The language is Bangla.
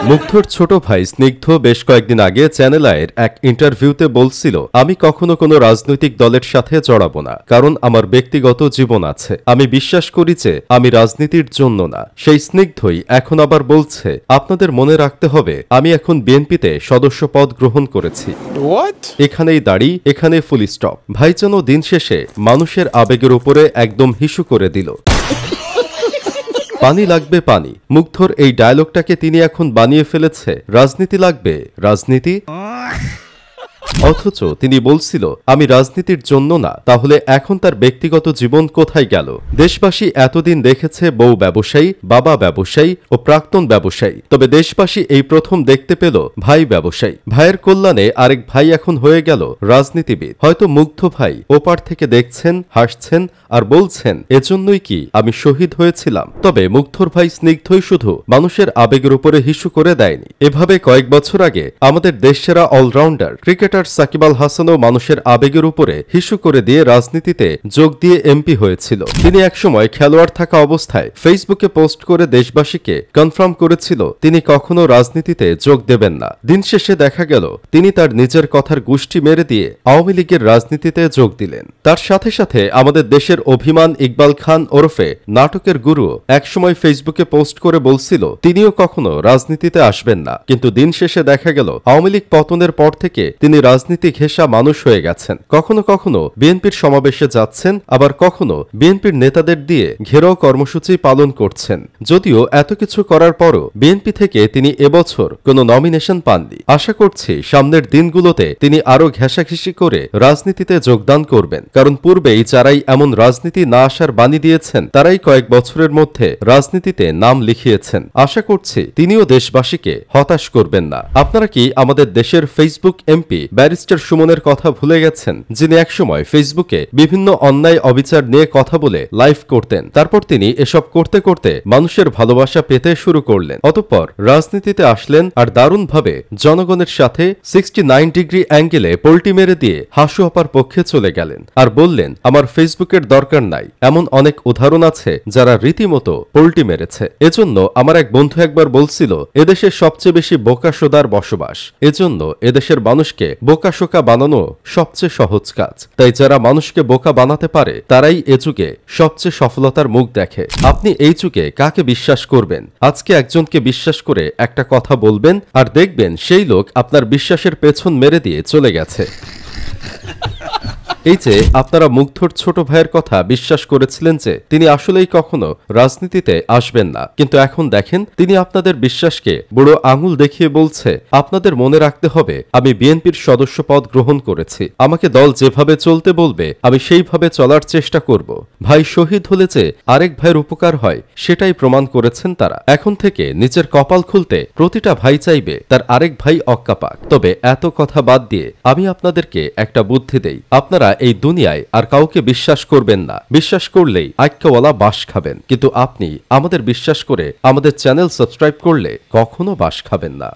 মুগ্ধর ছোট ভাই স্নিগ্ধ বেশ কয়েকদিন আগে চ্যানেল আইয়ের এক ইন্টারভিউতে বলছিল, আমি কখনো কোনো রাজনৈতিক দলের সাথে জড়াবো না, কারণ আমার ব্যক্তিগত জীবন আছে। আমি বিশ্বাস করি যে আমি রাজনীতির জন্য না। সেই স্নিগ্ধই এখন আবার বলছে, আপনাদের মনে রাখতে হবে আমি এখন বিএনপিতে সদস্য পদ গ্রহণ করেছি। এখানেই দাড়ি, এখানে ফুল স্টপ। ভাই যেন দিন শেষে মানুষের আবেগের উপরে একদম হিসু করে দিল। পানি লাগবে পানি। মুগ্ধর এই ডায়লগটাকে তিনি এখন বানিয়ে ফেলেছে রাজনীতি লাগবে রাজনীতি। অথচ তিনি বলছিল আমি রাজনীতির জন্য না। তাহলে এখন তার ব্যক্তিগত জীবন কোথায় গেল? দেশবাসী এতদিন দেখেছে বউ ব্যবসায়ী, বাবা ব্যবসায়ী ও প্রাক্তন ব্যবসায়ী, তবে দেশবাসী এই প্রথম দেখতে পেল ভাই ব্যবসায়ী। ভাইয়ের কল্যাণে আরেক ভাই এখন হয়ে গেল রাজনীতিবিদ। হয়তো মুগ্ধ ভাই ওপার থেকে দেখছেন, হাসছেন আর বলছেন, এজন্যই কি আমি শহীদ হয়েছিলাম? তবে মুগ্ধর ভাই স্নিগ্ধই শুধু মানুষের আবেগের উপরে হিসু করে দেয়নি। এভাবে কয়েক বছর আগে আমাদের দেশসেরা অলরাউন্ডার ক্রিকেটার সাকিব আল হাসানও মানুষের আবেগের উপরে হিসু করে দিয়ে রাজনীতিতে যোগ দিয়ে এমপি হয়েছিল। তিনি একসময় খেলোয়াড় থাকা অবস্থায় ফেসবুকে পোস্ট করে দেশবাসীকে কনফার্ম করেছিল তিনি কখনো রাজনীতিতে যোগ দেবেন না। দিন শেষে দেখা গেল তিনি তার নিজের কথার গুষ্টি মেরে দিয়ে আওয়ামী লীগের রাজনীতিতে যোগ দিলেন। তার সাথে সাথে আমাদের দেশের অভিমান ইকবাল খান ওরফে নাটকের গুরু একসময় ফেসবুকে পোস্ট করে বলছিল তিনিও কখনো রাজনীতিতে আসবেন না। কিন্তু দিন শেষে দেখা গেল আওয়ামী লীগ পতনের পর থেকে তিনি রাজনীতি ঘেঁষা মানুষ হয়ে গেছেন। কখনো কখনো বিএনপির সমাবেশে যাচ্ছেন, আবার কখনো বিএনপির নেতাদের দিয়ে ঘেরাও কর্মসূচি পালন করছেন। যদিও এত কিছু করার পরও বিএনপি থেকে তিনি এবছর কোনো নমিনেশন পাননি। আশা করছি সামনের দিনগুলোতে তিনি আরো ঘেঁষাঘেঁষি করে রাজনীতিতে যোগদান করবেন, কারণ পূর্বেই যারাই এমন রাজনীতি না আসার বাণী দিয়েছেন তারাই কয়েক বছরের মধ্যে রাজনীতিতে নাম লিখিয়েছেন। আশা করছি তিনিও দেশবাসীকে হতাশ করবেন না। আপনারা কি আমাদের দেশের ফেসবুক এমপি ব্যারিস্টার সুমনের কথা ভুলে গেছেন, যিনি একসময় ফেসবুকে বিভিন্ন অন্যায় অবিচার নিয়ে কথা বলে লাইভ করতেন? তারপর তিনি এসব করতে করতে মানুষের ভালোবাসা পেতে শুরু করলেন। অতঃপর রাজনীতিতে আসলেন আর দারুণভাবে জনগণের সাথে 69 ডিগ্রি অ্যাঙ্গেলে পোল্টি মেরে দিয়ে হাসু আপার পক্ষে চলে গেলেন আর বললেন আমার ফেসবুকের দরকার নাই। এমন অনেক উদাহরণ আছে যারা রীতিমতো পোল্টি মেরেছে। এজন্য আমার এক বন্ধু একবার বলছিল এদেশে সবচেয়ে বেশি বোকাশোদার বসবাস, এজন্য এদেশের মানুষকে বোকাশোকা বানানো সবচেয়ে সহজ কাজ। তাই যারা মানুষকে বোকা বানাতে পারে তারাই এ যুগে সবচেয়ে সফলতার মুখ দেখে। আপনি এই যুগে কাকে বিশ্বাস করবেন? আজকে একজনকে বিশ্বাস করে একটা কথা বলবেন আর দেখবেন সেই লোক আপনার বিশ্বাসের পেছন মেরে দিয়ে চলে গেছে। এই যে আপনারা মুগ্ধর ছোট ভাইয়ের কথা বিশ্বাস করেছিলেন যে তিনি আসলেই কখনো রাজনীতিতে আসবেন না, কিন্তু এখন দেখেন তিনি আপনাদের বিশ্বাসকে বুড়ো আঙুল দেখিয়ে বলছে আপনাদের মনে রাখতে হবে আমি বিএনপির সদস্য পদ গ্রহণ করেছি। আমাকে দল যেভাবে চলতে বলবে আমি সেইভাবে চলার চেষ্টা করব। ভাই শহীদ হলে যে আরেক ভাইয়ের উপকার হয় সেটাই প্রমাণ করেছেন তারা। এখন থেকে নিজের কপাল খুলতে প্রতিটা ভাই চাইবে তার আরেক ভাই অক্কা পাক। তবে এত কথা বাদ দিয়ে আমি আপনাদেরকে একটা বুদ্ধি দেই, আপনারা এই দুনিয়ায় আর কাউকে বিশ্বাস করবেন না। বিশ্বাস করলেই আইক্যওয়ালা বাস খাবেন, কিন্তু আপনি আমাদের বিশ্বাস করে আমাদের চ্যানেল সাবস্ক্রাইব করলে কখনো বাস খাবেন না।